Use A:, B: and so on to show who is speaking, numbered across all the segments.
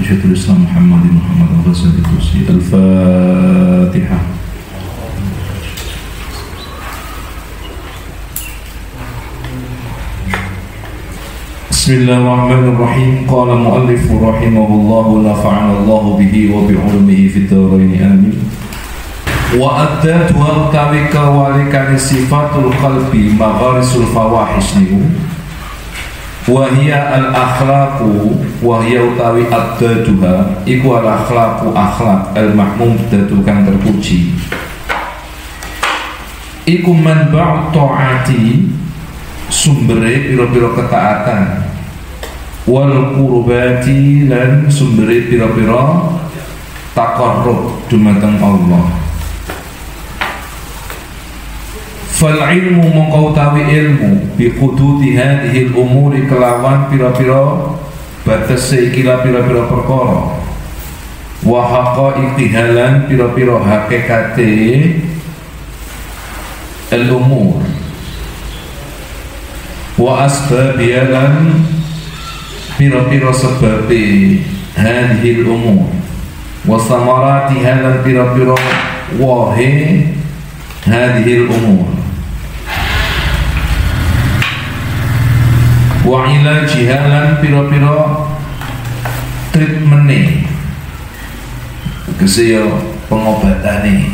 A: Syekhul Islam Muhammad Al-Ghazali Al-Fatihah. Bismillahirrahmanirrahim. Qala mu'allif rahimahullahu nafa'anallahu bihi wa bi'ulumihi fid dharain amin. Wa addatuha utawi kawalikane sifatul qalbi magharisul fawahish niku wa hiya al akhlaqu wa hiya utawi addatuha iku al akhlaqu akhlaq al mahmudatu kang terpuji iku manba'u ta'ati sumbere pira-pira ketaatan wal qurbati lan sumbere pira-pira taqarrub dumateng Allah. Fal ilmu mongko utawi ilmu bi hududi hadhil umuri kelawan pira-pira batese iki pira-pira perkara wa haqaiqiha lan pira-pira hakikate al umur wa asbabiha lan pira-pira sebabe hadhil umur wa samaratiha lan pira-pira wahe hadhil umur wa ilajiha lan pira-pira treatmente kesaya pengobatane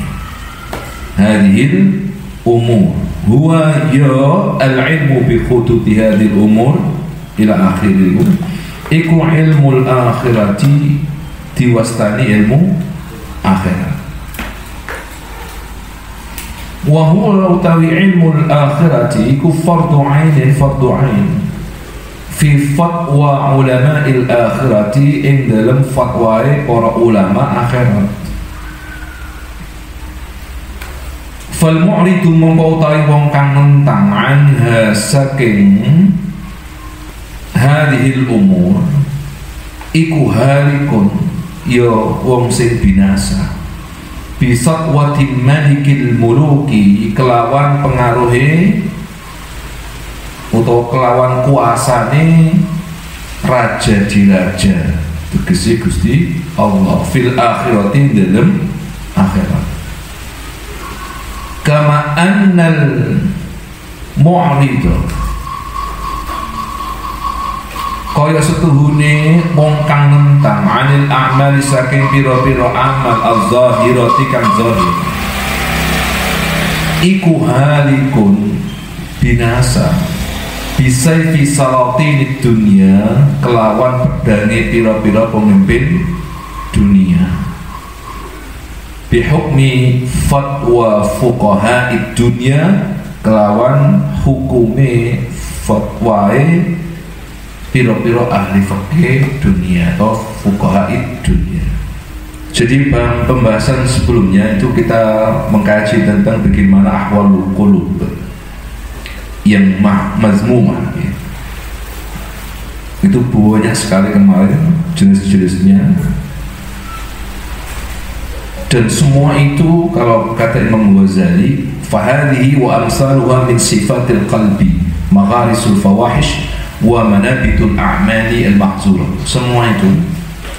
A: hadhil umur huwa ya al-ilmu bi hududi hadhil umur ila akhirih iku ilmu al-akhirati diwastani ilmu akhirat wa huwa utawi ilmu al-akhirati iku fardu ain fi fatwa ulama al-akhirati ing dalam fatwae para ulama akhirat. Fal mu'ridu mongko utawi wong kang nentang anha saking hadhil umur iku halikun ya wong sing binasa bisatwati malikil muluki kelawan pengaruhe utawa kelawan kuasane raja diraja tegese Gusti Allah fil akhirati dalam akhirat kama annal mu'ridu kaya setuhune wong kang nentang anil a'mali saking pira-pira amal az-zahirati kang zahir iku halikun binasa bisa fisalatin dunia kelawan pedangi pira-pira pemimpin dunia bihukmi fatwa fuqaha dunia kelawan hukume fatwae pira-pira ahli fikih dunia atau fuqaha dunia. Jadi pembahasan sebelumnya itu kita mengkaji tentang bagaimana ahwalul qulub yang mazmumah ya. Itu banyak sekali kemarin jenis-jenisnya dan semua itu kalau kata Imam Ghazali fahadihi wa amsaluha min sifatil qalbi magharisul fawahish wa manabitul a'mali al-mahzurah. Semua itu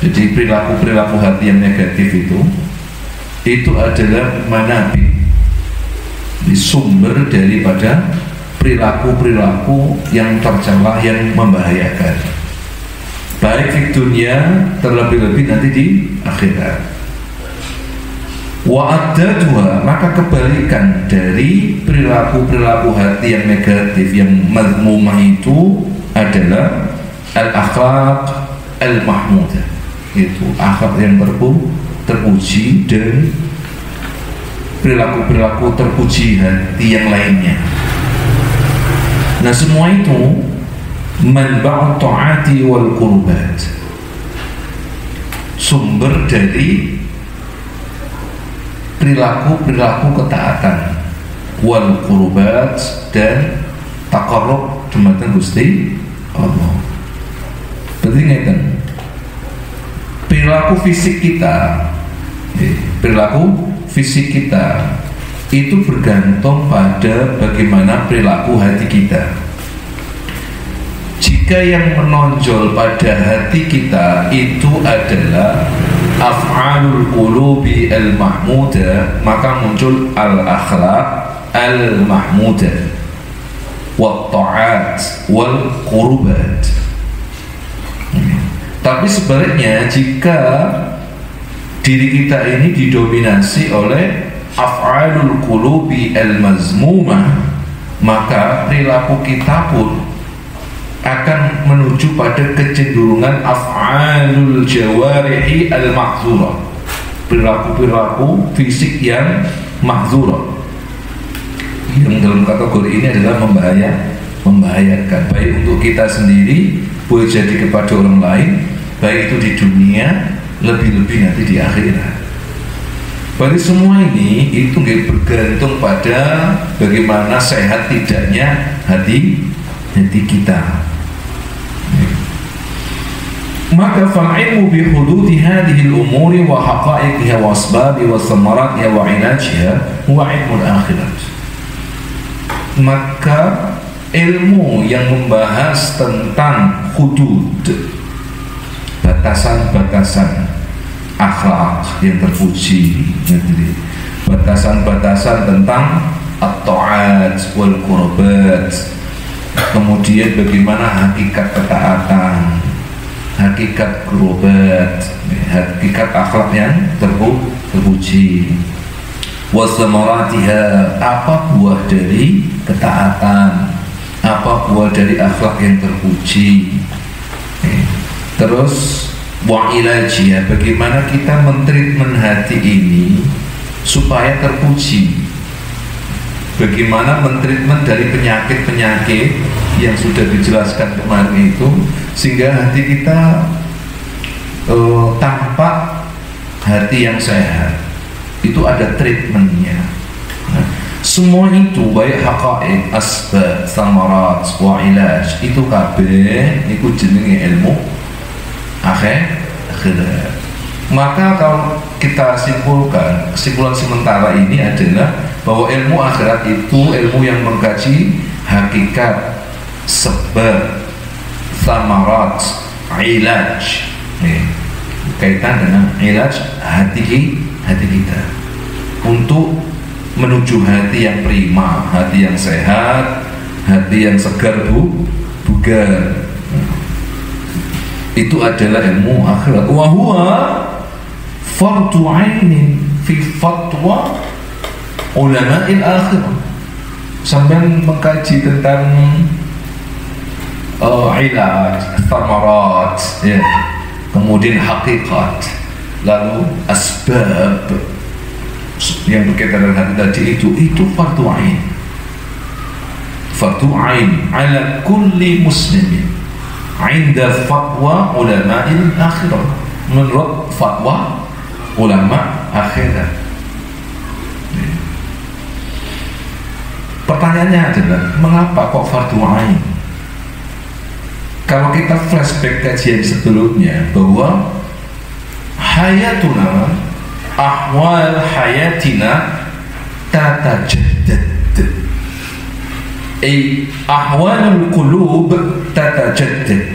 A: jadi perilaku-perilaku hati yang negatif itu adalah manabit sumber daripada perilaku-perilaku yang tercela yang membahayakan baik di dunia terlebih-lebih nanti di akhirat. Wa addatuha maka kebalikan dari perilaku-perilaku hati yang negatif yang mazmumah itu adalah al-akhlaq al-mahmudah, itu akhlak yang terpuji dan perilaku-perilaku terpuji hati yang lainnya. Nah semua itu manba'u ta'ati wal qurbat, sumber dari perilaku-perilaku ketaatan wal qurbat dan taqarrub dumateng Gusti Allah. Berarti ngeten perilaku fisik kita itu bergantung pada bagaimana perilaku hati kita. Jika jika yang menonjol pada hati kita itu adalah af'alul qulubi al-mahmudah, maka muncul al-akhlaq al-mahmudah wa ta'at wal qurbat. Tapi sebaliknya, jika diri kita ini didominasi oleh af'alul qulubi al-mazmumah, maka perilaku kita pun akan menuju pada kecenderungan af'alul jawarihi al-mahzurah, perilaku-perilaku fisik yang mahzurah, yang dalam kategori ini adalah membahayakan, baik untuk kita sendiri, boleh jadi kepada orang lain, baik itu di dunia, lebih-lebih nanti di akhirat. Berarti semua ini itu bergantung pada bagaimana sehat tidaknya hati kita. Maka fa'ilmu bi hududi hadhihi al-umuri wa haqa'iqiha wa asbabi wa samaratiha wa ilajiha huwa ilmul akhirat. Maka ilmu yang membahas tentang hudud, batasan-batasan akhlak yang terpuji, batasan-batasan tentang at-ta'at wal qurbat, kemudian bagaimana hakikat ketaatan, hakikat qurbat, hakikat akhlak yang terpuji, wasamaratiha, apa buah dari ketaatan, apa buah dari akhlak yang terpuji. Terus wa ilajiha, bagaimana kita mentreatment hati ini supaya terpuji, bagaimana mentreatment dari penyakit-penyakit yang sudah dijelaskan kemarin itu, sehingga hati kita tampak hati yang sehat. Itu ada treatmentnya. Semua itu baik haqa'iq, asbab, samarat, wa ilaj, itu kabeh iku jenenge ilmu akhirat. Maka kalau kita simpulkan, kesimpulan sementara ini adalah bahwa ilmu akhirat itu ilmu yang mengkaji hakikat, sebab, samarat, ilaj, kaitan dengan ilaj hati kita, untuk menuju hati yang prima, hati yang sehat, hati yang segar bugar. Itu adalah ilmu akhirat. Wa huwa fardu ainin fi fatwa ulama'il akhirah. Sampai mengkaji tentang ilaj, thamarat, ya, kemudian hakikat, lalu asbab yang berkaitan dengan hati tadi, itu fardu ain, fardu ain ala kulli muslimin inda fatwa ulama'il akhirah, menurut fatwa ulama akhirat. Pertanyaannya adalah, mengapa kok fardu ain? Kalau kita flashback kajian sebelumnya, bahwa hayatuna, ahwal hayatina tatajaddad, ahwalul qulub tatajaddad,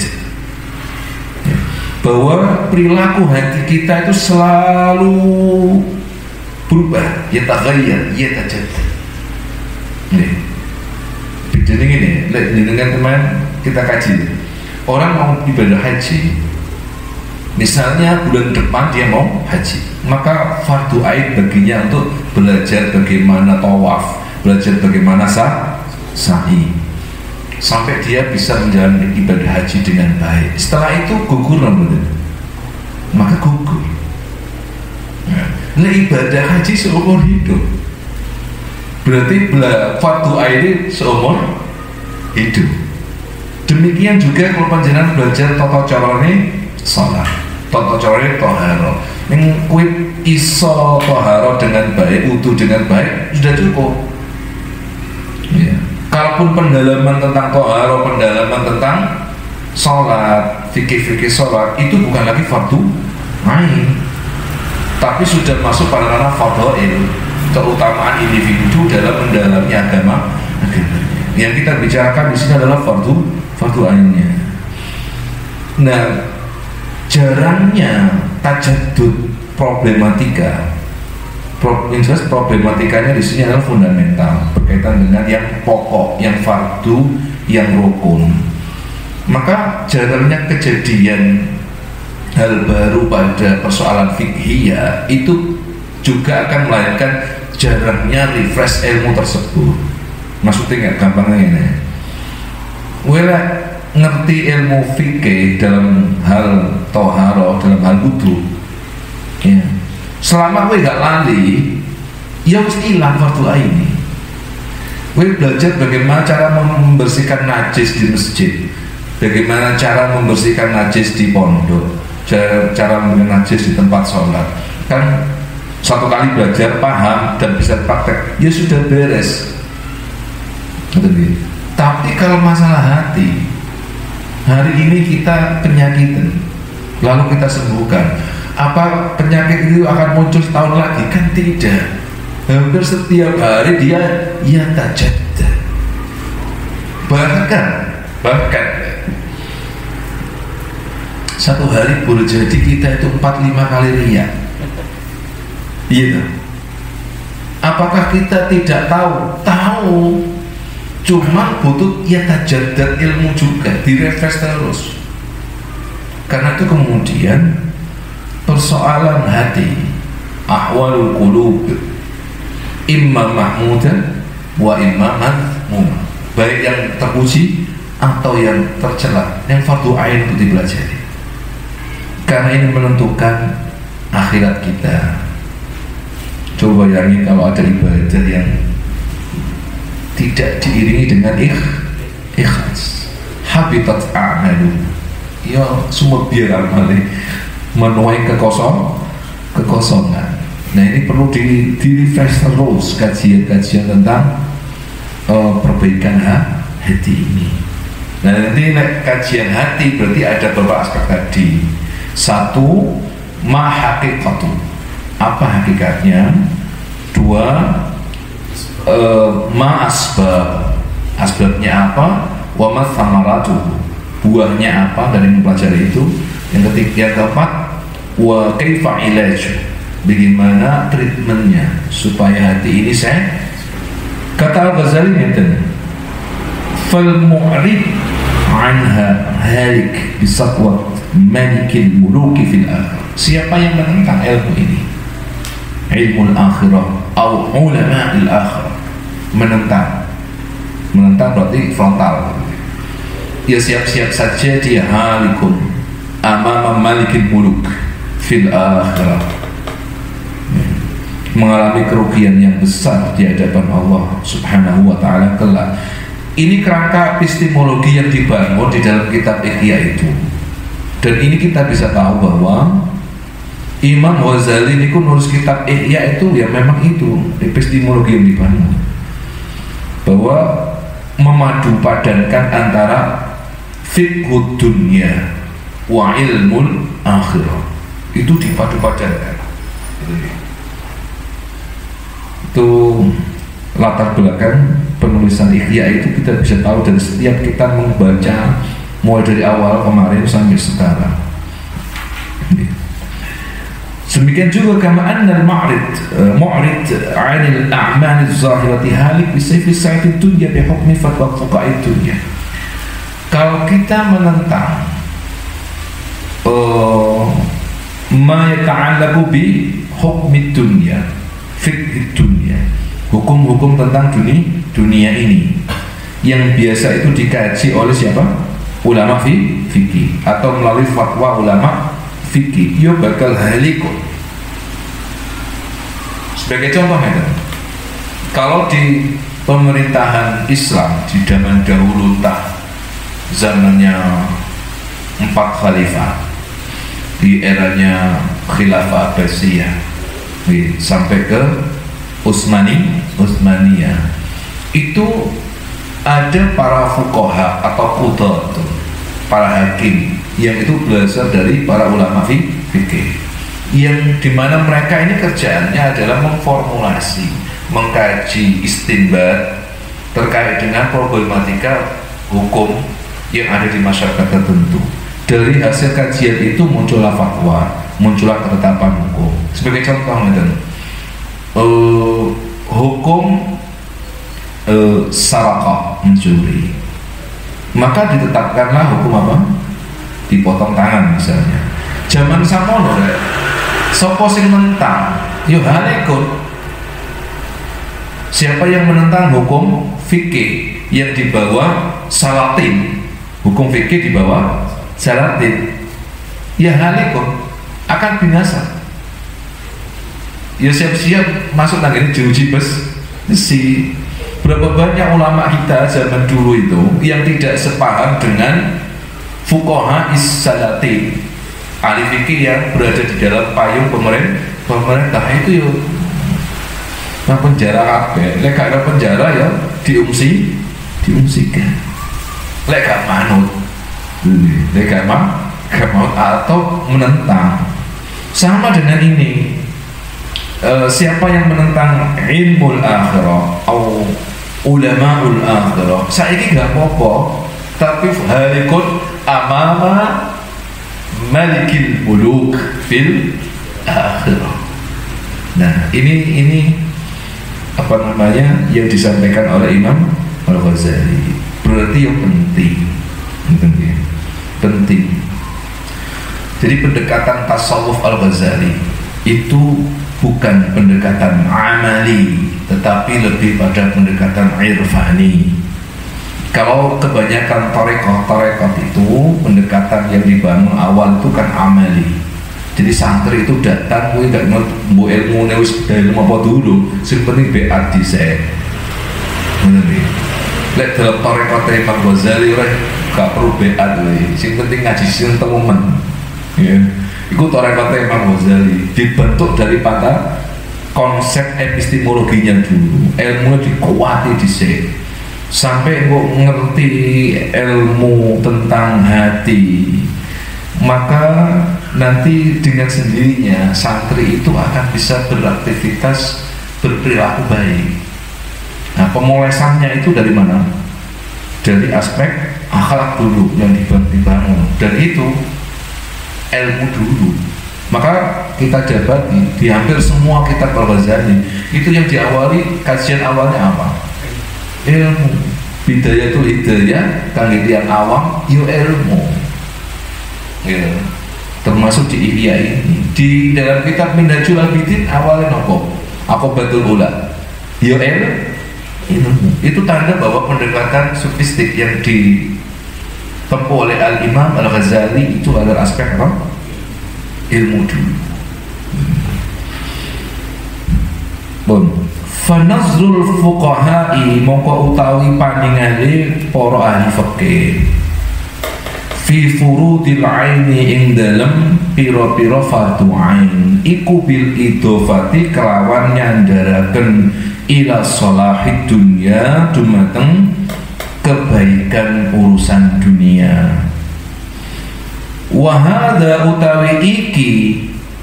A: bahwa perilaku hati kita itu selalu berubah, yataghayyar, yatajaddad. Bedanya gini, dengan teman kita kaji, orang mau ibadah haji, misalnya bulan depan dia mau haji, maka fardu ain baginya untuk belajar bagaimana tawaf, belajar bagaimana sa'i, sampai dia bisa menjalani ibadah haji dengan baik. Setelah itu gugur, maka gugur. Nah, ibadah haji seumur hidup, berarti fardu ain seumur hidup. Demikian juga kalau panjenengan belajar tata carane salat, tata carane toharo, yang kuit iso toharo dengan baik, wudu dengan baik, sudah cukup. Ya. Kalaupun pendalaman tentang toharo, pendalaman tentang salat, fikih-fikih salat, itu bukan lagi fardu ain, tapi sudah masuk pada ranah fardhail, keutamaan individu dalam mendalami agama. Yang kita bicarakan di sini adalah fardu ainnya. Nah, jarangnya tajaddud problematika. Jelas problematikanya di sini adalah fundamental, berkaitan dengan yang pokok, yang fardu, yang rukun. Maka jarangnya kejadian hal baru pada persoalan fikhiyah itu juga akan melahirkan jarangnya refresh ilmu tersebut. Maksudnya nggak gampangnya ini. Wala ngerti ilmu fikih dalam hal toharoh, dalam hal wudu, ya. Selama gue gak lali, ya mesti hilang fardu ain. Gue belajar bagaimana cara membersihkan najis di masjid, bagaimana cara membersihkan najis di pondok, cara membersihkan najis di tempat sholat. Kan satu kali belajar, paham, dan bisa praktek, ya sudah beres. Tapi kalau masalah hati, hari ini kita penyakitan, lalu kita sembuhkan. Apa penyakit itu akan muncul setahun lagi? Kan tidak. Hampir setiap hari dia tajaddud. Bahkan satu hari boleh jadi kita itu 4-5 kali riya. Iya. Apakah kita tidak tahu? Tahu. Cuma butuh tajaddud ilmu juga, direfresh terus. Karena itu kemudian persoalan hati, ahwalul qulub, imma mahmudan wa imma madhmum, baik yang terpuji atau yang tercela, yang fardu ain itu dipelajari, karena ini menentukan akhirat kita. Coba bayangin kalau ada ibadah yang tidak diiringi dengan ikhlas, habitat a'malu, ya semua biar amalnya menuai kekosongan. Nah, ini perlu di refresh terus kajian-kajian tentang perbaikan hati ini. Nah, nanti kajian hati berarti ada beberapa aspek tadi. Satu, ma haqiqatu, apa hakikatnya. Dua, ma asbab, asbabnya apa. Wa ma thamaratuhu, buahnya apa dari mempelajari itu. Yang ketiga, yang keempat, wa kaifa ilaj, bagaimana treatmentnya supaya hati ini sehat. Kata Al-Ghazali ngeten, fal mu'rid anha halik bisatwat malikil muluki fil akhir. Siapa yang menentang ilmu ini, ilmu al-akhirah atau ulama al-akhirah, menentang berarti frontal, ya siap-siap saja dia halikun amama malikil muluk fil akhirah, mengalami kerugian yang besar di hadapan Allah Subhanahu wa ta'ala kelak. Ini kerangka epistemologi yang dibangun di dalam kitab Ihya itu, dan ini kita bisa tahu bahwa Imam Ghazali ini nulis kitab Ihya itu ya memang itu epistemologi yang dibangun, bahwa memadu padankan antara fiqhud dunya wa ilmul akhirah, itu dipadu-padankan. Itu latar belakang penulisan Ihya itu kita bisa tahu dari setiap kita membaca mulai dari awal kemarin sampai sekarang. Demikian juga kama anna al-mu'rid 'anil a'mal az-zahirati halik bi sayfi sa'id dunya bi hukmi fatwa fuqaha dunya. Kalau kita menentang ma yata'allaqu bi hukmi dunya, fiqh dunya, hukum-hukum tentang dunia ini yang biasa itu dikaji oleh siapa? Ulama fikih atau melalui fatwa ulama fikih, yo bakal halikun. Sebagai contoh ya, kalau di pemerintahan Islam di zaman dahulu, zamannya 4 khalifah, di eranya Khilafah Abbasiyah sampai ke Utsmaniyah, itu ada para fuqaha atau qudat, para hakim yang itu belajar dari para ulama fikih, yang dimana mereka ini kerjaannya adalah memformulasi, mengkaji istinbat terkait dengan problematika hukum yang ada di masyarakat tertentu, dari hasil kajian itu muncullah fatwa, muncullah ketetapan hukum. Sebagai contoh hukum sarakah, mencuri, maka ditetapkanlah hukum apa? Dipotong tangan misalnya. Zaman samono rek, sapa sing menentang yo halekun. Siapa yang menentang hukum fikih yang di bawah salatin, hukum fikih di bawah salatin, ya halekun, akan binasa. Ya siap-siap masuk lagi jeruji besi. Berapa banyak ulama kita zaman dulu itu yang tidak sepaham dengan fuqaha is-salatin, ahli fikih yang berada di dalam payung pemerintah itu yo nah penjara kabeh. Lek gak ada penjara ya diungsikan. Lek gak manut, lek gak manut atau menentang. Sama dengan ini, siapa yang menentang ilmu akhirah atau ulamaul akhirah, saiki gak apa-apa, tapi halikun amama malikil muluk fil akhirah. Nah ini apa namanya yang disampaikan oleh Imam Al-Ghazali, berarti yang penting. Jadi pendekatan tasawuf Al-Ghazali itu bukan pendekatan amali, tetapi lebih pada pendekatan irfani. Kalau kebanyakan tarekat itu pendekatan yang dibangun awal itu kan amali. Jadi santri itu datang, gue gak mau ilmu wis ilmu apa dulu, sing penting beat dhisik. Ngono iki. Lek dalam tarekat Imam Ghazali gak perlu beat kuwi, sing penting ngaji sing temen. Ya. Iku tarekat Imam Ghazali dibentuk daripada konsep epistemologinya dulu. Ilmu dikuati dhisik. Sampai kok ngerti ilmu tentang hati, maka nanti dengan sendirinya santri itu akan bisa beraktivitas berperilaku baik. Nah, pemolesannya itu dari mana? Dari aspek akhlak dulu yang dibangun, dan itu ilmu dulu. Maka kita dapati di hampir semua kitab Al-Ghazali itu yang diawali kajian awalnya apa? Ilmu. Bidayatul hidayah kangge tiyang awam yo ilmu. Ya. Termasuk di Ihya ini. Di dalam kitab Minhajul Abidin awalnya nopo? Aqobatul Ula. Yo ilmu. Itu tanda bahwa pendekatan sofistik yang ditempuh oleh Al-Imam Al-Ghazali itu adalah aspek apa? Ilmu dulu. Bon. Fanazrul fuqaha'i mongko utawi paningale para ahli fikih fi furudil aini ing dalem pira-pira fardu ain iku bil idhofati kelawan nyandaraken ila salahid dunya dumateng kebaikan urusan dunia. Wa hadza utawi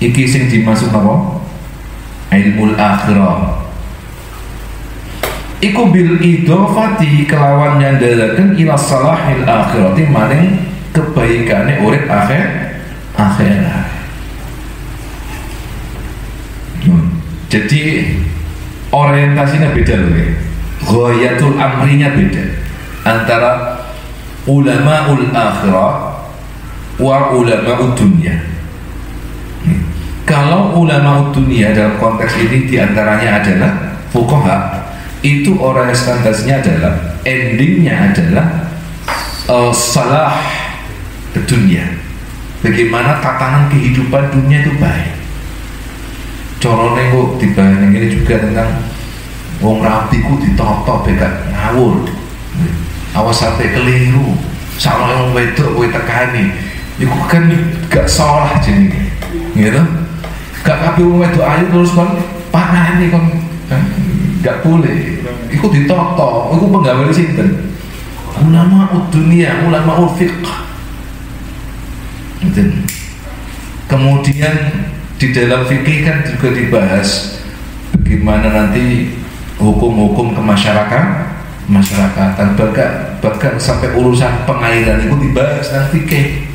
A: iki sing dimaksud apa? Ilmul akhirah. Iku bil idhofati kelawan nyandaraken ila salahil akhirati maring kebaikane urip akhirat. Jadi orientasinya beda loh ya. Ghayatul amrinya beda antara ulamaul akhirah wa ulamaud dunya. Kalau ulamaud dunya dalam konteks ini diantaranya adalah fuqaha, itu orientasinya adalah endingnya adalah salah dunia, bagaimana tatanan kehidupan dunia itu baik. Corone kok dibahas ini juga tentang wong rapi ku ditoto bekat ngawur, awas sampai keliru, salah wong wedok kowe tekani, iku kan gak salah jenenge, gitu. Gak kabeh wong wedok ayu terus kon panani kon gak boleh. Iku ditoto, iku penggawe sinten? Ulama dunia, ulama fiqh. Kemudian di dalam fikih kan juga dibahas bagaimana nanti hukum-hukum masyarakatan bahkan sampai urusan pengairan itu dibahas dalam fikih.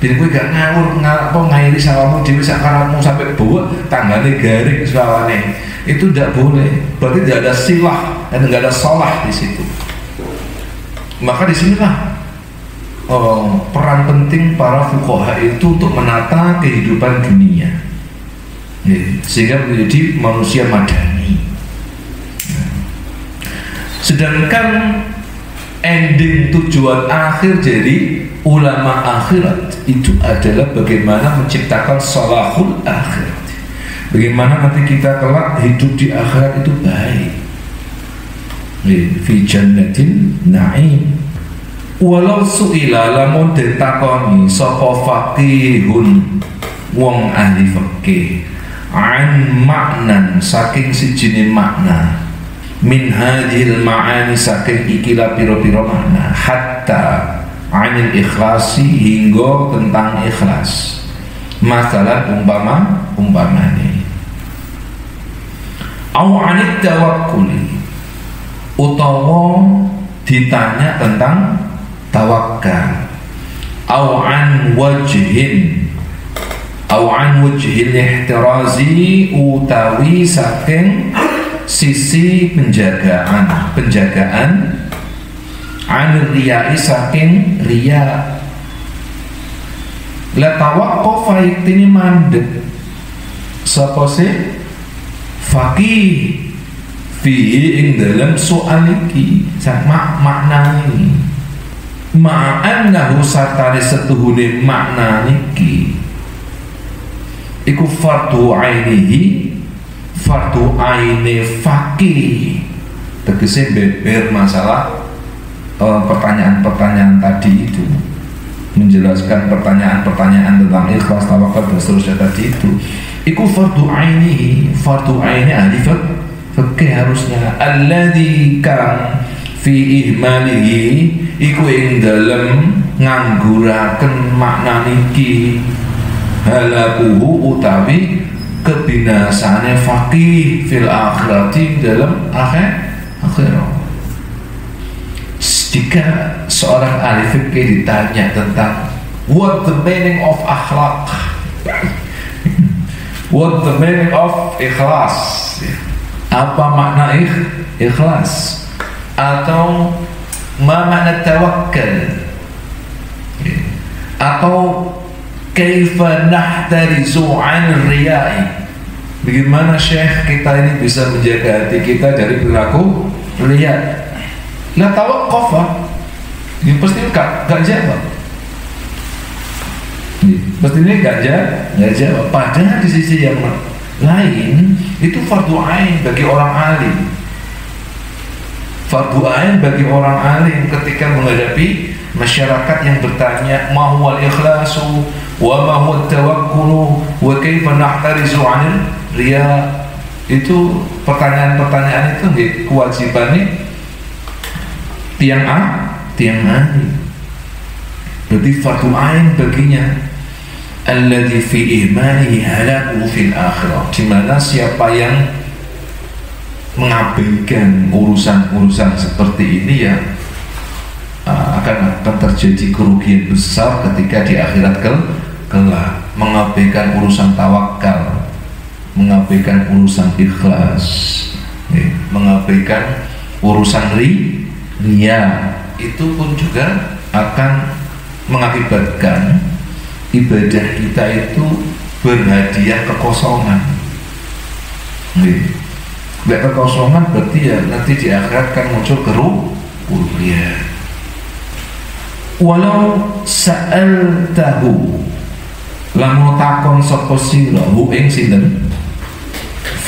A: biar kowe gak ngawur ngairi sawamu dhewe sak karepmu sampai bawa tanggane garing sawane. Itu tidak boleh. Berarti tidak ada silah dan tidak ada salah di situ. Maka disinilah peran penting para fuqaha itu untuk menata kehidupan dunia, sehingga menjadi manusia madani. Sedangkan ending tujuan akhir jadi ulama akhirat itu adalah bagaimana menciptakan salahul akhirat, bagaimana nanti kita kelak hidup di akhirat itu baik, fi jannatin na'im. Walau su'ila lamun ditakoni sapa faqihun wong ahli fikih an maknan saking sijine makna min hadhil ma'ani saking ikilah piro-piro makna hatta anil ikhlasi hingga tentang ikhlas. Masalah umpamane au anit tawakkuli utawa ditanya tentang tawakkal au an wajhin ihtirazi utawi saking sisi penjagaan an riyai saking riya. La tawaqqafa iktini mandek sapa sih faqih fihi ing dalam soal iki sama makna ini ma'annahu sartane setuhune makna niki iku fardu ainihi fardu aine faqih, tegese beber masalah pertanyaan-pertanyaan tadi itu, menjelaskan pertanyaan-pertanyaan tentang ikhlas, tawakal dan seterusnya tadi itu iku fardu ainihi, fardu aini ahli fikih harusnya alladzi kan fi ihmalihi iku ing dalem ngangguraken makna niki halakuhu utawi kebinasane faqih fil akhirati dalam akhirat. Jika seorang ahli fikih ditanya tentang what the meaning of akhlak, what the meaning of ikhlas, apa makna ikhlas, atau ma makna tawakkal, atau kaifa nahtarizu 'an riya'i, bagaimana syekh kita ini bisa menjaga hati kita dari perilaku riya. La tawaqqafa, ini pasti gak jawab, pasti ini gak jawab. Padahal di sisi yang lain itu fardu ain bagi orang alim, fardu ain bagi orang alim ketika menghadapi masyarakat yang bertanya ma huwal ikhlasu wa ma huwat tawakkulu wa kaifa nahtarizu 'anil riya. Itu pertanyaan-pertanyaan itu kewajibannya tiang ahli, berarti fardu ain baginya alladzi fi ihmanihi halaku fil akhirah, di mana siapa yang mengabaikan urusan-urusan seperti ini ya akan terjadi kerugian besar ketika di akhirat kelak. Mengabaikan urusan tawakal, mengabaikan urusan ikhlas, mengabaikan urusan riya, itu pun juga akan mengakibatkan ibadah kita itu berhadiah kekosongan. Kekosongan berarti ya nanti di akhirat kan muncul kerugian. Walau sa'altahu lamun takon sapa sira hu ing sinten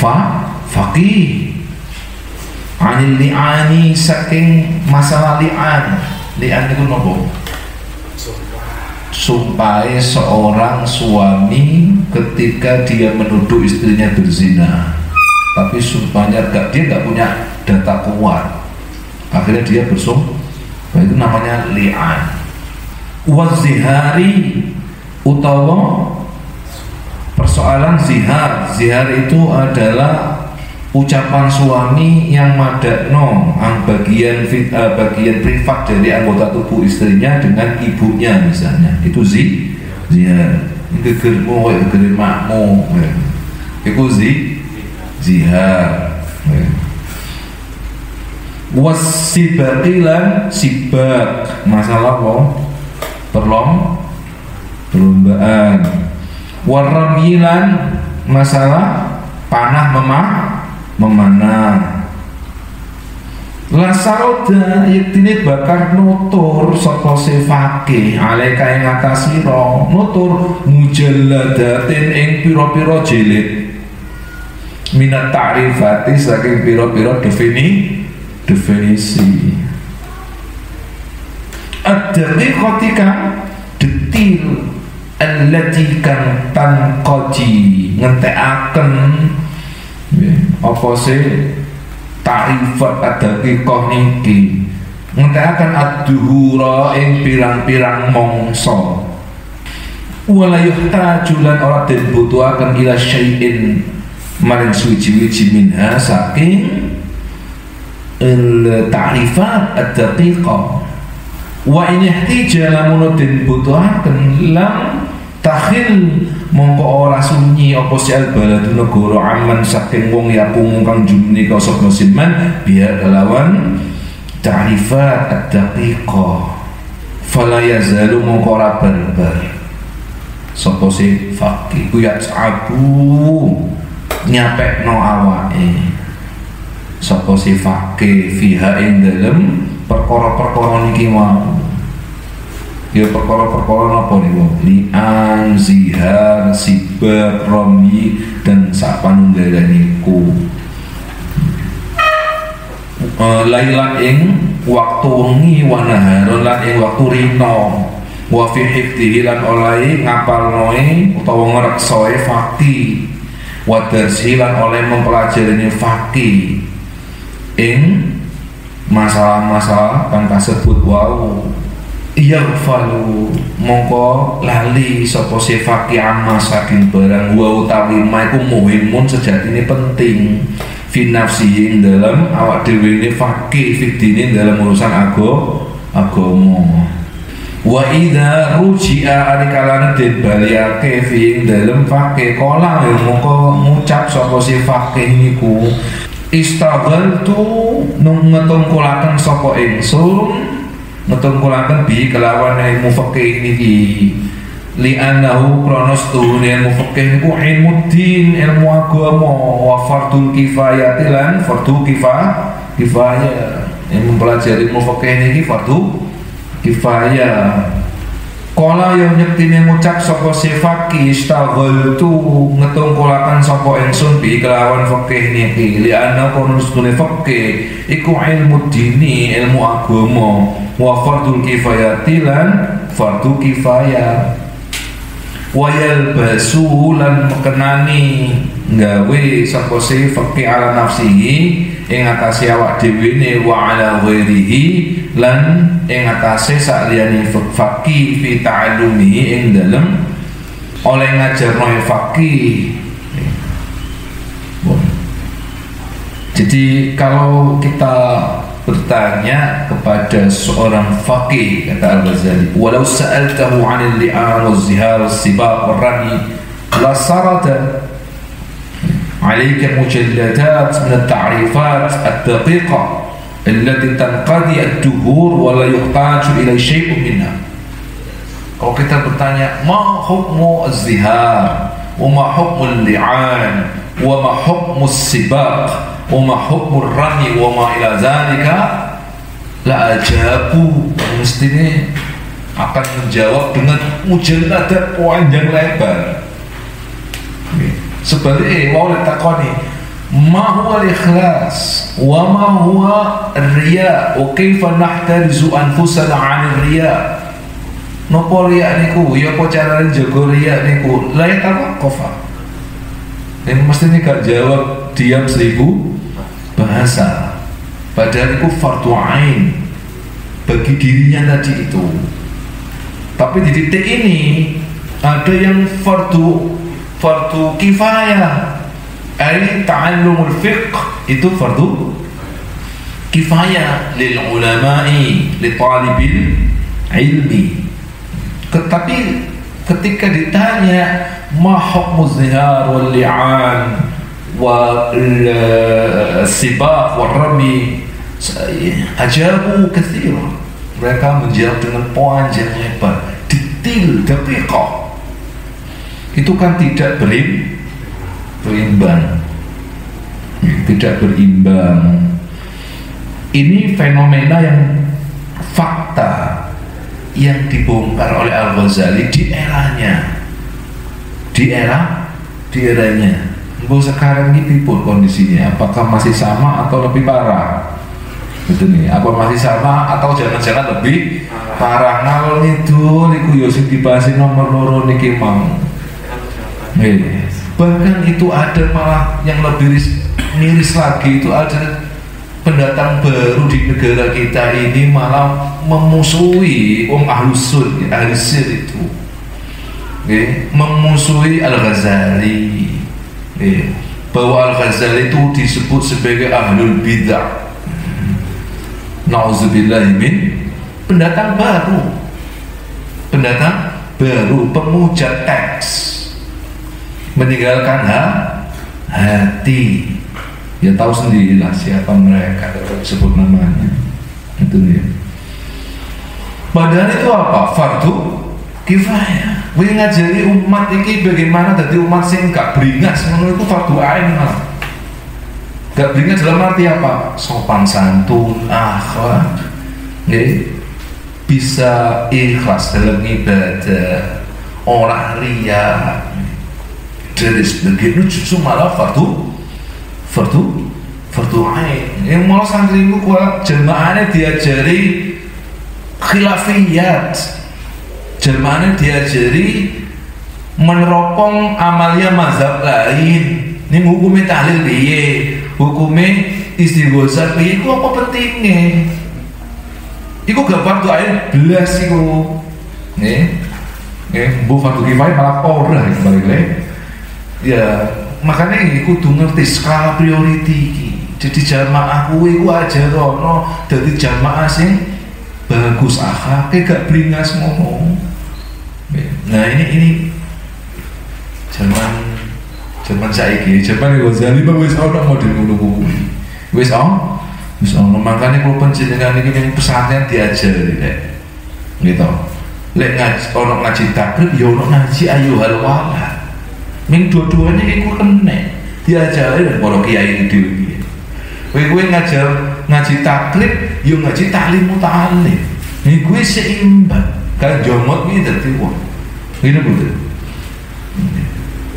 A: faqih anil li'ani saking masalah li'an itu nopo? Sumpahe seorang suami ketika dia menuduh istrinya berzina, tapi sumpahnya dia nggak punya data kuat, akhirnya dia bersumpah, itu namanya li'an. Wazihari utawa persoalan zihar itu adalah ucapan suami yang madakno bagian privat dari anggota tubuh istrinya dengan ibunya misalnya, itu Jihad gegermu koyo geger makmu iku jihad wasibaqilan sibak masalah apa perlombaan waramilan masalah panah memanah lasaroda yektine bakar nutur sapa sefake alaika ing atasira nutur mujalladatin ing pira-pira jilid minat ta'rifati saking pira-pira definisi ad-daqiqati kang detil allati kang tanqaji ngentekaken apa sih ta'rifat ad-daqiqah niki ngentekaken ad-duhura ing pirang-pirang mangsa wala yuhtaju lan ora den butuhaken ila syai'in maring suci-suci minha saking ta'rifat ad-daqiqah wa in ihtija lamun den butuhaken lam takhil mongko ora sunyi apa si al-baladu negara aman saking wong yakum kang jumni ka sapa siman biar kelawan ta'rifat ad-daqiqah fala yazalu mongko ora barbar sapa si faqih ku ya sabu nyapekno awake sapa si faqih fiha ing dalem perkara-perkara niki mau ya perkara-perkara napa niku li'an, zihar, sibak, romi dan sapanunggala niku lailan ing waktu wengi wa naharon lan ing waktu rina wa fi hifdhihi lan oleh ngapalnoe utawa ngreksoe faqih wa darsi lan oleh mempelajari faqih ing masalah-masalah kang kasebut wau iya falu mongko lali sapa sifati amma saking barang wa utawi ma iku muhimun sejatine penting fi nafsihi dalam awak dhewe ne faqih fitine dalam urusan agama wa idza ruji'a alikalane den baliyake fi dalam faqih kala mongko ngucap sapa sifati niku istaghaltu ngetungkulaken sapa ingsun ngetungkulaken bi kelawan ilmu fikih niki li'annahu kronos tuhune ilmu fikih niku ilmuddin ilmu agama wa fardul kifayati lan fardu kifayah ilmu pelajari ilmu fikih niki fardu kifayah kala yang nyektine ngucap sapa sifaki istaghaltu ngetungkulaken sapa ingsun bi kelawan fikih niki li'anna kronos tuhune fikih iku ilmu dini ilmu agama wa fardul kifayati lan fardu kifayah wa yalbasu lan mekenani gawe sapa si faqih ala nafsihi ing atase awak dhewe ne wa ala ghairihi lan ing atase saliyane faqih fi ta'allumihi ing dalem oleh ngajarno faqih. Jadi kalau kita bertanya kepada seorang faqih kata Al-Ghazali walau sa'altahu 'anil li'an waz-zihar was-sibaq war-rami la sarata 'alayka mujalladat min at-ta'rifat ad-daqiqah allati tanqadi ad-duhur wa la yuhtaju ila syai'in minha. Kalau kita bertanya ma hukmu az-zihar wa ma hukmu al-li'an wa ma hukmu as-sibaq wa ma hukmur rami wa ma ila zalika la ajabu mestinya akan menjawab dengan mujalladat panjang lebar. Sebaliknya mau ditakoni ma huwa al-ikhlas wa ma huwa ar-riya wa kaifa nahtarizu anfusana 'anil riya. Napa riya niku ya apa carane jaga riya niku la yatawaqqafa. Mestinya gak jawab diam 1000 bahasa padahal itu fardu ain bagi dirinya tadi itu. Tapi di titik ini ada yang fardu kifayah ai ta'allumul fiqh itu fardu kifayah lil ulama'i li talibil ilmi. Tetapi ketika ditanya ma hukmu zihar wal li'an wal sibaq wal rami, ajabu katsira, mereka menjawab dengan panjang lebar, detail, daqiqah. Itu kan tidak berimbang, tidak berimbang. Ini fenomena yang fakta yang dibongkar oleh Al-Ghazali di eranya, di eranya. Bu sekarang ini pun kondisinya, apakah masih sama atau lebih parah? Gitu nih, apa masih sama atau jangan-jangan lebih parah? Ngalor itu niku yo sing dibahas nomor loro niki mau. Bahkan itu ada malah yang lebih miris lagi, itu ada pendatang baru di negara kita ini malah memusuhi Ahlus Sunnah itu, memusuhi Al-Ghazali, bahwa Al-Ghazali itu disebut sebagai ahlul bid'ah. Nauzubillah min, pendatang baru, pemuja teks, meninggalkan hati. Ya tahu sendirilah siapa mereka, sebut namanya. Itu dia. Padahal itu apa? Fardu kifayah. Wih ngajari umat ini bagaimana jadi umat sing gak beringas, menurut itu fardu ain lah. Gak beringas dalam arti apa? Sopan santun, akhlak, bisa ikhlas dalam ibadah, orang riya, dari sebagainya. Justru malah fardu ain. Yang malah santri itu kuat jemaahnya diajari khilafiyat, jemaahnya diajari meneropong amalia mazhab lain. Ini hukumnya tahlil piye, hukumnya istighosah piye, itu apa pentingnya? Iku gak fardu ain belas iku. Bu fardu kifayah malah ora balik lagi. Ya makanya kudu ngerti skala priority iki. Jadi jamaah kuwi ku aja rono dadi jamaah sing bagus akhlake, gak beringas ngono. Nah ini zaman saiki, zaman Ghazali wis ana model ngono kuwi. Wis ana. Makanya kalau penjenengan iki ning pesantren diajari gitu. Lek ngaji takrib ya ono ngaji ayyuhal walad. Ming dua-duanya iku kene diajari dan para kiai dhewe. Kowe ngaji takrib, yo ngaji taklim muta'allim. Niku seimbang. Kan jomot iki dadi wong. Ngene betul.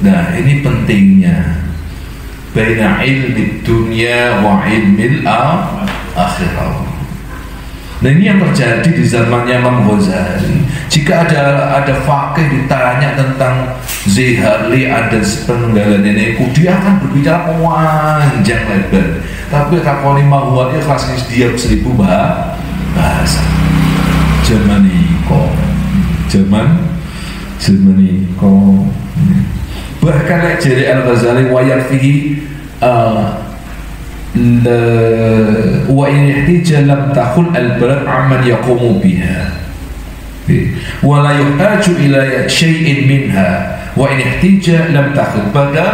A: Nah, ini pentingnya baina ilmi dunia wa ilmi akhirah. Nah ini yang terjadi di zamannya Imam Ghazali. Jika ada fakih ditanya tentang zihar, li'an dan penunggalan ini, dia akan berbicara panjang lebar. Tapi takoni mahuat ikhlas diam 1000 bahasa. Zaman niko. Bahkan jari Al-Ghazali wayak fihi wa in ihtija lam takhul al-balad amman yaqumu biha wa la yuhtaju ila syai'in minha wa in ihtija lam takhul. Pada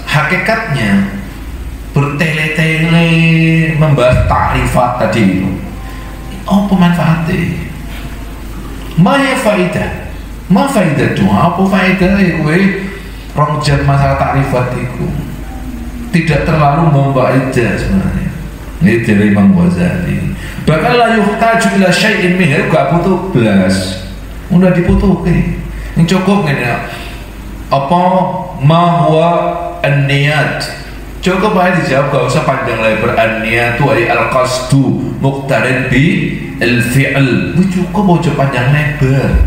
A: hakikatnya bertele-tele membahas ta'rifat tadi itu apa manfaatnya? Ma faidah tuh? Apa faedahnya kowe rong jam masalah ta'rifat itu? Tidak terlalu membaidah sebenarnya. Ini dari Imam Ghazali. Bahkan la yuhtaju ila syai'in min, gak butuh belas. Udah dibutuhkan. Yang cukup ngene. Apa ma huwa an-niyat? Cukup aja dijawab, gak usah panjang lebar. An-niyatu ay al-qasdu muqtarin bi al-fi'l. Cukup aja panjang lebar.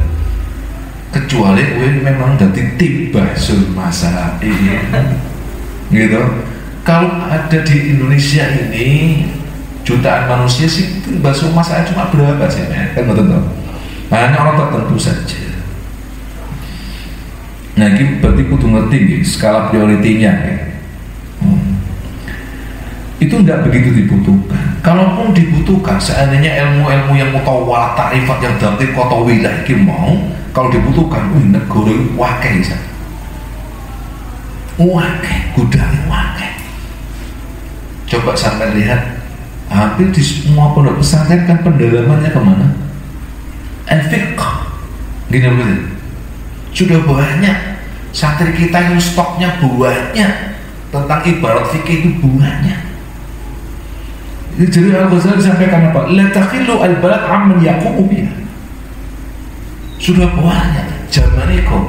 A: Kecuali memang dadi tiba sul masalah ini. Gitu. Kalau ada di Indonesia ini jutaan manusia sih bahasa masalah cuma berapa sih kan betul. Hanya orang tertentu saja. Nah ini berarti kudu ngerti nih, skala prioritinya itu tidak begitu dibutuhkan. Kalaupun dibutuhkan, seandainya ilmu-ilmu yang mutawala ta'rifat yang dalam kotawilah ini mau kalau dibutuhkan negara itu wakil bisa gudangnya wakil. Coba sampai lihat hampir di semua pondok pesantren kan pendalamannya kemana? Al-fiqh gini betul. Sudah banyak santri kita yang stoknya banyak tentang ibarat fikih itu banyak. Jadi Al-Ghazali sampaikan apa? La takhillu al-balad amman yaqumu biha. Sudah banyak zaman itu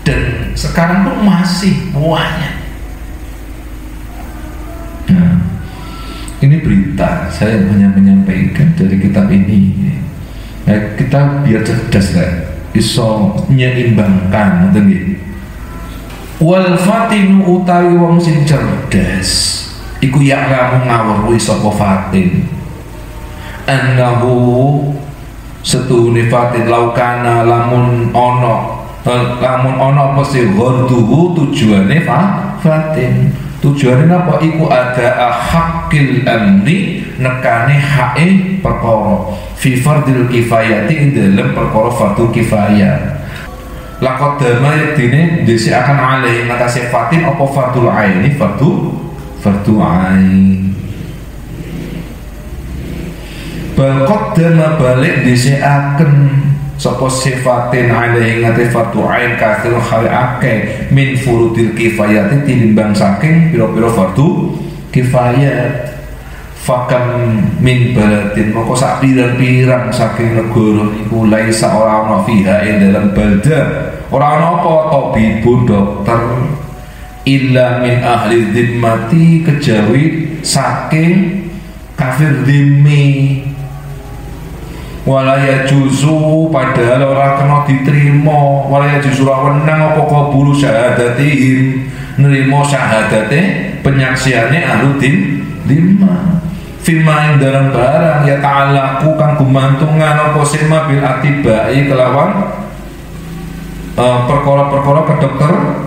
A: dan sekarang pun masih banyak. Nah, ini berita saya hanya menyampaikan dari kitab ini. Ya, kita biar cerdas lah, iso menyeimbangkan, ngerti? Wal fatinu utawi wong sing cerdas iku yak lamu ngawruhi sapa fatin annahu setune fatin laukana lamun ono apa sih gharduhu tujuane fatin tujuane apa iku ada hakil amri nekane hae perkara fi fardil kifayati dalam perkara fardu kifayah. Lakot dama yaktine disi akan alih ngatasi fatin apa fardul aini fardu ain. Balkot dama balik disi akan sapa sifatin alih ngatasi fardu ain kasir khali ake min furudil kifayati tinimbang saking pira-pira fardu kifayat. Fakam min baladin moko sak pirang-pirang saking negara iku laisa ora ana fiha ing dalam balda ora ana apa tabibun dokter illa min ahli dhimmati kejawi saking kafir dhimmi walaya juzu padahal ora kena diterima walaya juzu ora wenang apa kabulu syahadatihim nerima syahadate penyaksiane ahli dhimma fima ing dalam barang ya ta'alaku kang gumantungan apa sima bil atibai kelawan perkara-perkara kedokter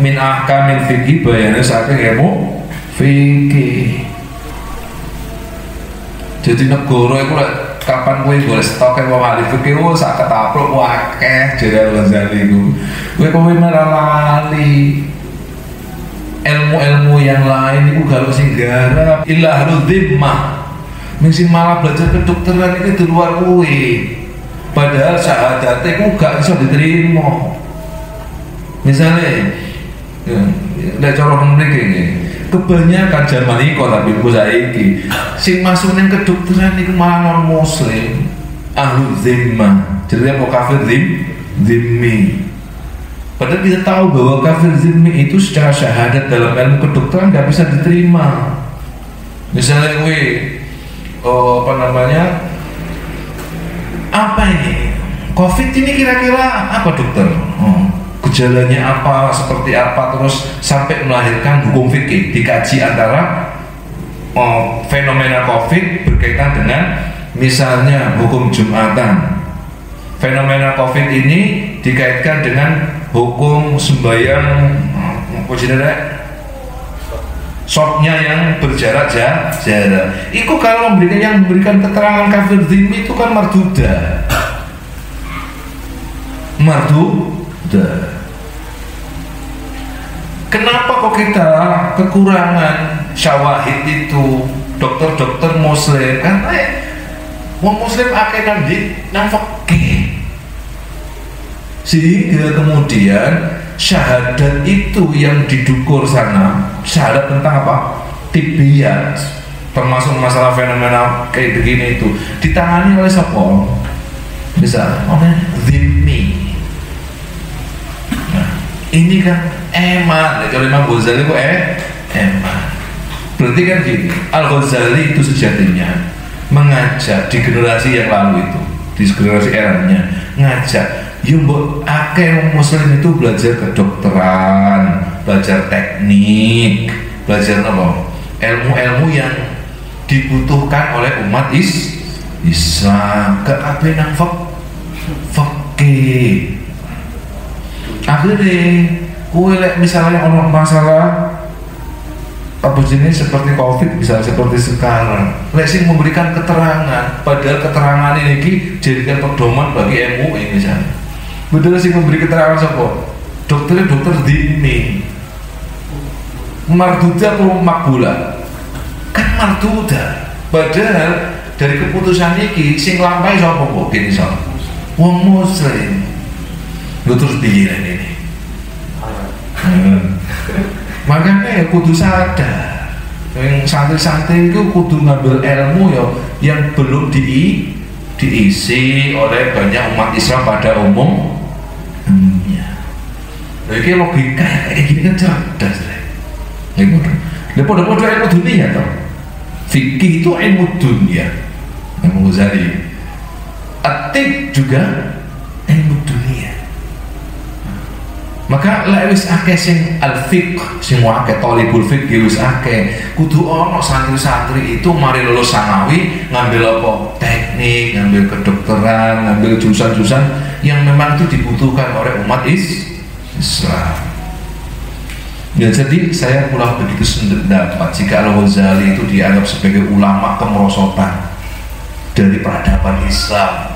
A: min ahkamil fikih bayane saking ilmu fikih. Jadi negara iku lek kapan kowe golek stok wong ahli fikih sak ketapluk akeh jare Al-Ghazali iku. Kowe malah lali ilmu-ilmu yang lain itu kalau sing garap illa ahlul dhimmah mesti malah belajar kedokteran itu di luar kuwi padahal syahadatnya itu gak bisa diterima. Misalnya ya cara mriki iki kebanyakan zaman iki tapi ku saiki sing masuk ning kedokteran itu malah non muslim ahlul dhimmah jadi apa kafir dhimmi. Padahal kita tahu bahwa kafir zimmi itu secara syahadat dalam ilmu kedokteran nggak bisa diterima. Misalnya apa ini? COVID ini kira-kira apa dokter? Gejalanya apa, seperti apa, terus sampai melahirkan hukum fikih dikaji antara fenomena COVID berkaitan dengan misalnya hukum Jumatan. Fenomena COVID ini dikaitkan dengan hukum sembahyang shotnya yang berjarak jarak. Itu kalau memberikan keterangan kafir dhimmi itu kan marduda. Kenapa kok kita kekurangan syawahid itu dokter-dokter muslim kan? Wong muslim akeh nang fikih. Sehingga kemudian syahadat itu yang didukur sana, syahadat tentang apa? Tibiyat, termasuk masalah fenomena kayak begini itu ditangani oleh siapa? Bisa oleh dhimmi. Nah, ini kan eman, kalau Imam Ghazali itu eman. Berarti kan gini, Al-Ghazali itu sejatinya mengajak di generasi yang lalu itu, di generasi eranya ngajak mbok akeh muslim itu belajar kedokteran, belajar teknik, belajar apa? Ilmu-ilmu yang dibutuhkan oleh umat Islam. Kabeh nang fikih. Akhirnya kowe lek misalnya ono masalah apa jenis seperti COVID bisa seperti sekarang. Lesing memberikan keterangan, padahal keterangan ini jadikan pedoman bagi MUI misalnya. Betul sih memberi keterangan siapa? Dokternya dokter Dini, marduda atau makbula? Kan marduda. Padahal dari keputusan ini sing lampai siapa kok? Gini siapa? Wong Muslim. Lu terus pikiran ini. Makanya ya kudu sadar, yang santri-santri itu kudu ngambil ilmu ya yang belum diisi oleh banyak umat Islam pada umumnya. Jadi logika kayak gini kan cerdas deh. Lepas ilmu dunia toh. Fikih itu ilmu dunia. Ilmu Ghazali. Atib juga ilmu dunia. Maka lek wis akeh sing al-fiqh, sing akeh talibul fiqh wis akeh, kudu ono santri-santri itu mari lulus sanawi ngambil apa? Teknik, ngambil kedokteran, ngambil jurusan-jurusan yang memang itu dibutuhkan oleh umat Islam. Ya, jadi saya pula begitu sependapat jika Al-Ghazali itu dianggap sebagai ulama kemerosotan dari peradaban Islam.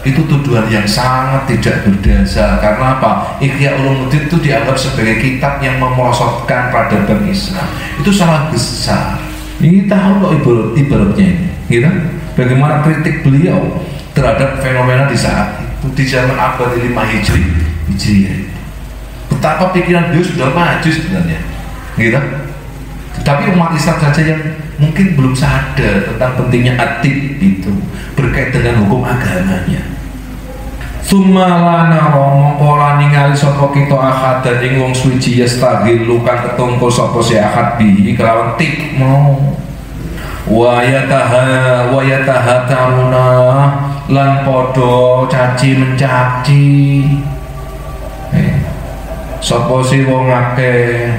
A: Itu tuduhan yang sangat tidak berdasar. Karena apa? Ihya Ulumuddin itu dianggap sebagai kitab yang memerosotkan peradaban Islam. Itu sangat besar. Ini tahu kok ibaratnya ini, gitu? Bagaimana kritik beliau terhadap fenomena di saat itu di zaman abad 5 Hijriah. Betapa pikiran beliau sudah maju sebenarnya, gitu? Tapi umat Islam saja yang mungkin belum sadar tentang pentingnya atib itu berkait dengan hukum agamanya. Sumalana mongkola ningali sapa kita ahad ing wong suci yastaghilu kang ketungkul sapa si ahad bihi kelawan tik mau wa yatahataruna lan padha caci mencaci sapa si wong akeh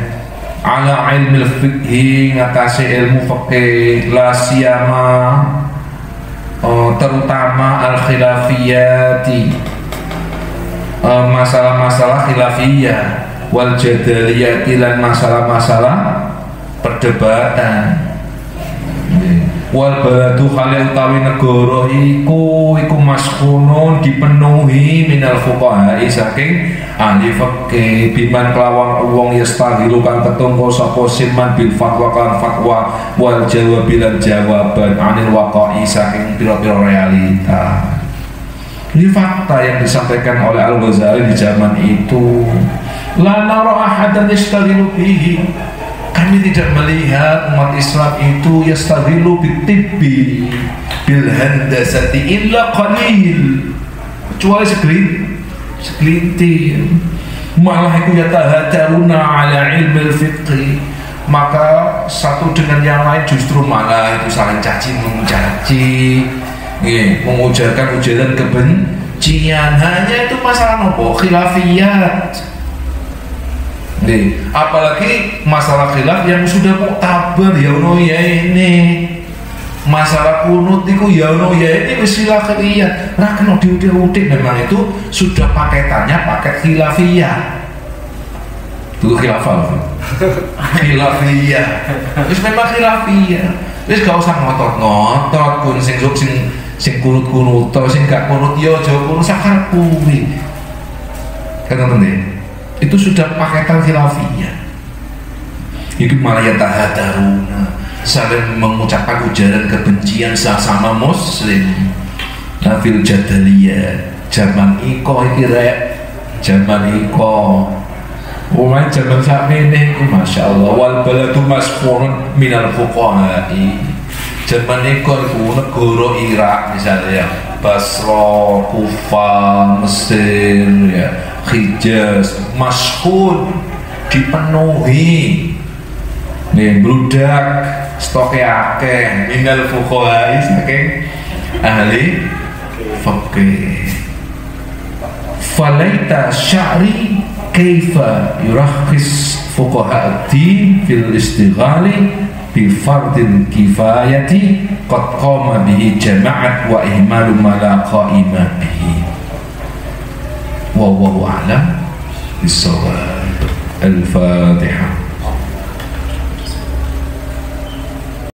A: ala ilmil fikhi ngatasi ilmu fikih la siyama terutama al khilafiyati masalah-masalah khilafiyah wal jadaliyati lan masalah-masalah perdebatan wal baladu khalil utawi negara iku maskunun dipenuhi minal fuqaha saking ahli fikih biman kelawan wong yastahilu kan ketungko sapa siman bil fatwa kan fatwa wal jawabilan jawaban anil waqa'i saking pira-pira realita. Ini fakta yang disampaikan oleh Al-Ghazali di zaman itu. La nara ahadan yastaghilu bihi. Kami tidak melihat umat Islam itu yastaghilu bitibbi bil handasati illa qalil. Kecuali segelintir. Malah itu yatahadaruna ala ilmil fiqh. Maka satu dengan yang lain justru malah itu saling caci mencaci. Mengujarkan ujaran kebencian. Hanya itu masalah nopo khilafiyat. Apalagi masalah khilaf yang sudah muktabar ya ono ya ini. Masalah kunut itu ya ono ya ini wis khilafiyat. Ra kena diudik-udik memang itu sudah paketannya paket khilafiyah. Itu khilafah. Khilafiyah. Wis memang khilafiyah. Wis gak usah ngotot-ngotot kun sing kunut-kunut atau sing gak kunut yo aja kunut sakar kuwi. Kan ngoten itu sudah paketan khilafiyah. Itu malah yatahadaruna saling mengucapkan ujaran kebencian sesama muslim. Nafil jadaliyah zaman iko iki rek zaman iko umay zaman sakmene Masya Allah wal baladu masfunun minal fuqaha'i. Zaman iko itu negara Irak misalnya Basra, Kufah, Mesir ya Hijaz masyhur dipenuhi nih bludak stoknya akeh minal fuqaha'i saking ahli fikih. Falaita sya'ri kaifa yurakhis fuqaha ad-din fil istighali bi fardil kifayati qad qama bihi jama'at wa ihmalu ma la qa'ima bihi. Wallahu a'lam bis-shawab. Al-Fatihah.